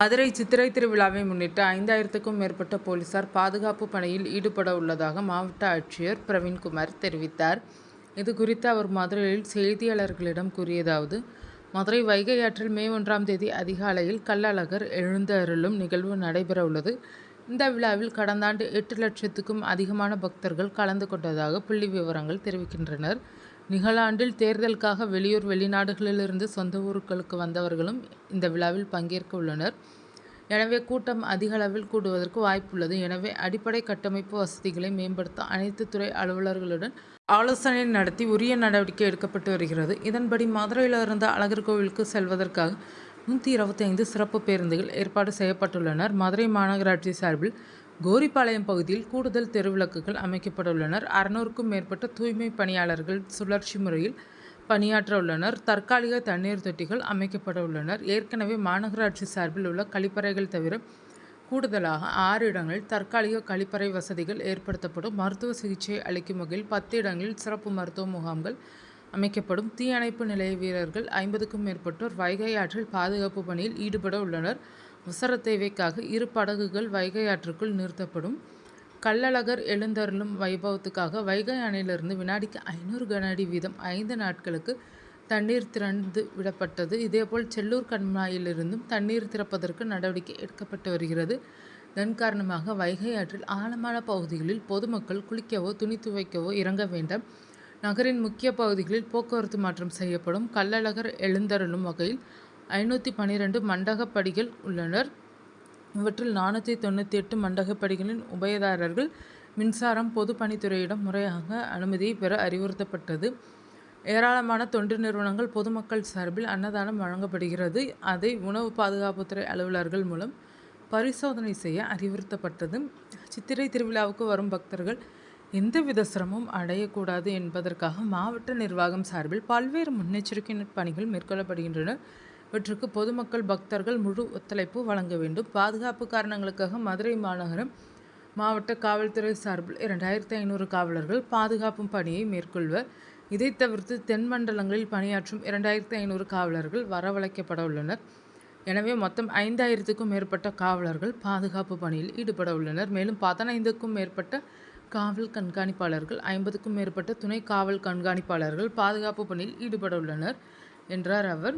மதுரை சித்திரை திருவிழாவை முன்னிட்டு 5000க்கும் மேற்பட்ட போலீசார் பாதுகாப்பு பணியில் ஈடுபட உள்ளதாக மாவட்ட ஆட்சியர் பிரவீன்குமார் தெரிவித்தார். இதுகுறித்து அவர் மதுரையில் செய்தியாளர்களிடம் கூறியதாவது: மதுரை வைகை ஆற்றில் மே 1ஆம் தேதி அதிகாலையில் கள்ளழகர் எழுந்தருளும் நிகழ்வு நடைபெற உள்ளது. இந்த விழாவில் கடந்த ஆண்டு 8 லட்சத்துக்கும் அதிகமான பக்தர்கள் கலந்து கொண்டதாக புள்ளி விவரங்கள் தெரிவிக்கின்றனர். நிகழாண்டில் தேர்தலுக்காக வெளியூர், வெளிநாடுகளிலிருந்து சொந்த ஊர்களுக்கு வந்தவர்களும் இந்த விழாவில் பங்கேற்க உள்ளனர். எனவே கூட்டம் அதிக அளவில் கூடுவதற்கு வாய்ப்புள்ளது. எனவே அடிப்படை கட்டமைப்பு வசதிகளை மேம்படுத்த அனைத்து துறை அலுவலர்களுடன் ஆலோசனை நடத்தி உரிய நடவடிக்கை எடுக்கப்பட்டு வருகிறது. இதன்படி மதுரையிலிருந்து அழகர் கோவிலுக்கு செல்வதற்காக 125 சிறப்பு பேருந்துகள் ஏற்பாடு செய்யப்பட்டுள்ளனர். மதுரை மாநகராட்சி சார்பில் கோரிப்பாளையம் பகுதியில் கூடுதல் தெருவிளக்குகள் அமைக்கப்பட்டுள்ளனர். 600க்கும் மேற்பட்ட தூய்மை பணியாளர்கள் சுழற்சி முறையில் பணியாற்ற உள்ளனர். தற்காலிக தண்ணீர் தொட்டிகள் அமைக்கப்பட உள்ளனர். ஏற்கனவே மாநகராட்சி சார்பில் உள்ள கழிப்பறைகள் தவிர கூடுதலாக 6 இடங்களில் தற்காலிக கழிப்பறை வசதிகள் ஏற்படுத்தப்படும். மருத்துவ சிகிச்சை அளிக்கும் வகையில் 10 இடங்களில் சிறப்பு மருத்துவ முகாம்கள் அமைக்கப்படும். தீயணைப்பு நிலைய வீரர்கள் 50க்கும் மேற்பட்டோர் வைகை ஆற்றில் பாதுகாப்பு பணியில் ஈடுபட உள்ளனர். அவசர தேவைக்காக 2 படகுகள் வைகை ஆற்றுக்குள் நிறுத்தப்படும். கள்ளழகர் எழுந்தருளும் வைபவத்துக்காக வைகை அணையிலிருந்து வினாடிக்கு 500 கன அடி வீதம் 5 நாட்களுக்கு தண்ணீர் திறந்து விடப்பட்டது. இதேபோல் செல்லூர் கண்மாயிலிருந்தும் தண்ணீர் திறப்பதற்கு நடவடிக்கை எடுக்கப்பட்டு வருகிறது. இதன் காரணமாக வைகை ஆற்றில் ஆழமான பகுதிகளில் பொதுமக்கள் குளிக்கவோ, துணி துவைக்கவோ இறங்க வேண்டாம். நகரின் முக்கிய பகுதிகளில் போக்குவரத்து மாற்றம் செய்யப்படும். கள்ளழகர் எழுந்தருளும் வகையில் 512 மண்டகப்படிகள் உள்ளனர். இவற்றில் 498 மண்டகப்படிகளின் உபயதாரர்கள் மின்சாரம், பொதுப்பணித்துறையிடம் முறையாக அனுமதியை பெற அறிவுறுத்தப்பட்டது. ஏராளமான தொண்டு நிறுவனங்கள், பொதுமக்கள் சார்பில் அன்னதானம் வழங்கப்படுகிறது. அதை உணவு பாதுகாப்புத்துறை அலுவலர்கள் மூலம் பரிசோதனை செய்ய அறிவுறுத்தப்பட்டது. சித்திரை திருவிழாவுக்கு வரும் பக்தர்கள் எந்தவித சிரமமும் அடையக்கூடாது என்பதற்காக மாவட்ட நிர்வாகம் சார்பில் பல்வேறு முன்னெச்சரிக்கை பணிகள் மேற்கொள்ளப்படுகின்றன. இவற்றுக்கு பொதுமக்கள், பக்தர்கள் முழு ஒத்துழைப்பு வழங்க வேண்டும். பாதுகாப்பு காரணங்களுக்காக மதுரை மாநகரம் மாவட்ட காவல்துறை சார்பில் 2500 காவலர்கள் பாதுகாப்பு பணியை மேற்கொள்வர். இதை தவிர்த்து தென் மண்டலங்களில் பணியாற்றும் 2500 காவலர்கள் வரவழைக்கப்பட உள்ளனர். எனவே மொத்தம் 5000க்கும் மேற்பட்ட காவலர்கள் பாதுகாப்பு பணியில் ஈடுபட உள்ளனர். மேலும் 15க்கும் மேற்பட்ட காவல் கண்காணிப்பாளர்கள், 50க்கும் மேற்பட்ட துணை காவல் கண்காணிப்பாளர்கள் பாதுகாப்பு பணியில் ஈடுபட உள்ளனர் என்றார் அவர்.